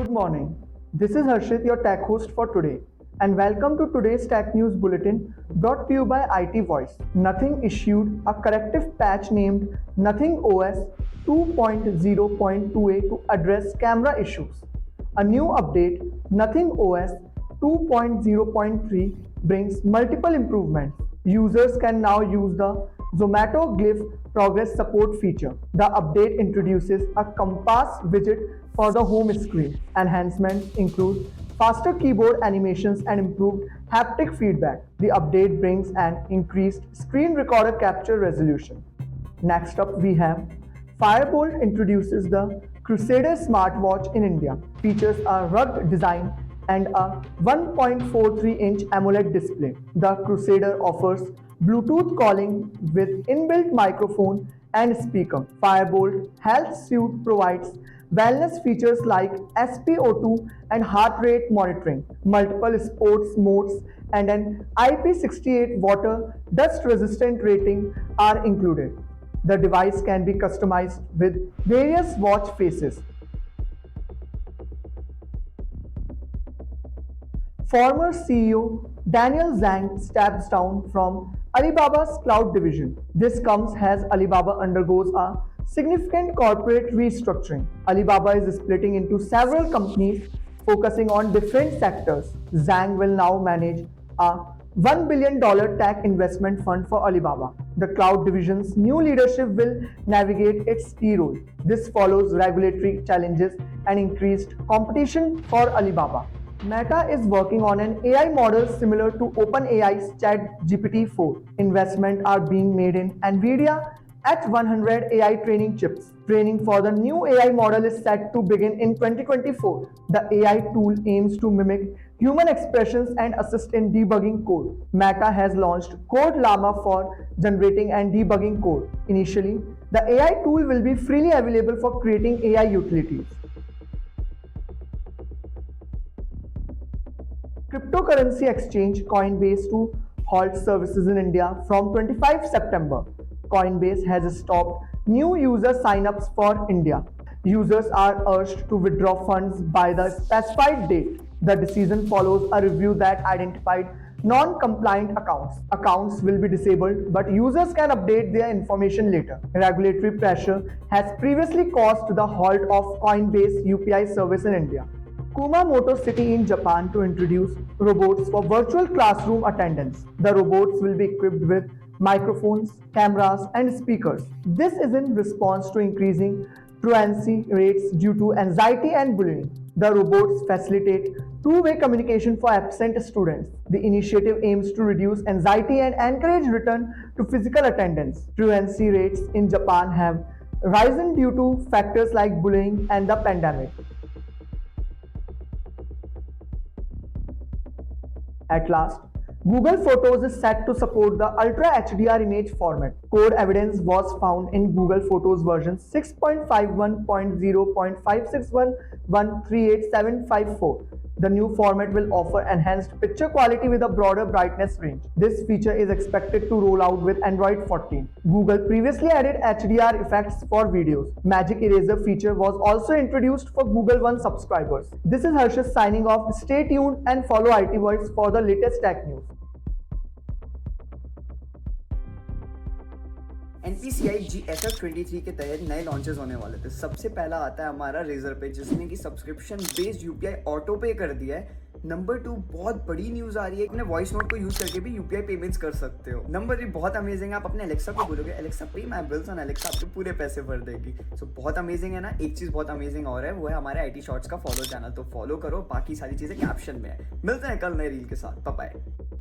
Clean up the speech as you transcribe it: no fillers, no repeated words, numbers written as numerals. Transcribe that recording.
Good morning. This is Harshit, your tech host for today, and welcome to today's Tech News Bulletin brought to you by IT Voice. Nothing issued a corrective patch named Nothing OS 2.0.2a to address camera issues. A new update, Nothing OS 2.0.3, brings multiple improvements. Users can now use the Zomato Glyph Progress Support feature. The update introduces a compass widget for the home screen. Enhancements include faster keyboard animations and improved haptic feedback. The update brings an increased screen recorder capture resolution. Next up, we have Firebolt introduces the Crusader smartwatch in India. Features a rugged design and a 1.43-inch AMOLED display. The Crusader offers Bluetooth calling with inbuilt microphone and speaker. Firebolt Health Suite provides wellness features like SpO2 and heart rate monitoring, multiple sports modes, and an IP68 water dust resistant rating are included. The device can be customized with various watch faces. Former CEO Daniel Zhang steps down from Alibaba's cloud division. This comes as Alibaba undergoes a significant corporate restructuring. Alibaba is splitting into several companies focusing on different sectors. Zhang will now manage a $1 billion tech investment fund for Alibaba. The cloud division's new leadership will navigate its key role. This follows regulatory challenges and increased competition for Alibaba. Meta is working on an AI model similar to OpenAI's ChatGPT-4. Investments are being made in NVIDIA H100 AI training chips. Training for the new AI model is set to begin in 2024. The AI tool aims to mimic human expressions and assist in debugging code. Meta has launched Code Llama for generating and debugging code. Initially, the AI tool will be freely available for creating AI utilities. Cryptocurrency exchange Coinbase to halt services in India from 25 September. Coinbase has stopped new user sign-ups for India. Users are urged to withdraw funds by the specified date. The decision follows a review that identified non-compliant accounts. Accounts will be disabled, but users can update their information later. Regulatory pressure has previously caused the halt of Coinbase UPI service in India. Kumamoto City in Japan to introduce robots for virtual classroom attendance. The robots will be equipped with microphones, cameras, and speakers. This is in response to increasing truancy rates due to anxiety and bullying. The robots facilitate two-way communication for absent students. The initiative aims to reduce anxiety and encourage return to physical attendance. Truancy rates in Japan have risen due to factors like bullying and the pandemic. At last, Google Photos is set to support the Ultra HDR image format. Code evidence was found in Google Photos version 6.51.0.561.138.754. The new format will offer enhanced picture quality with a broader brightness range. This feature is expected to roll out with Android 14. Google previously added HDR effects for videos. Magic Eraser feature was also introduced for Google One subscribers. This is Harshit signing off. Stay tuned and follow IT Voice for the latest tech news. NPCI GSF23 के तहत नए launches होने वाले थे। सबसे पहला आता है हमारा रेजर पे, जिसने कि सब्सक्रिप्शन बेस्ड यूपीआई ऑटो पे कर दिया है। नंबर 2, बहुत बड़ी न्यूज आ रही है, अपने वॉइस नोट को यूज करके भी यूपीआई पेमेंट्स कर सकते हो। नंबर 3 बहुत अमेजिंग है, आप अपने एलेक्सा को बोलोगे एलेक्सा पे माय बिल्स एंड एलेक्सा आपके पूरे पैसे भर देगी। सो बहुत अमेजिंग है ना। एक चीज बहुत अमेजिंग और है, वो है हमारे IT शॉर्ट्स का फॉलो चैनल, तो फॉलो करो। बाकी सारी चीजें कैप्शन में है। मिलते हैं कल नए रील के साथ। Bye bye.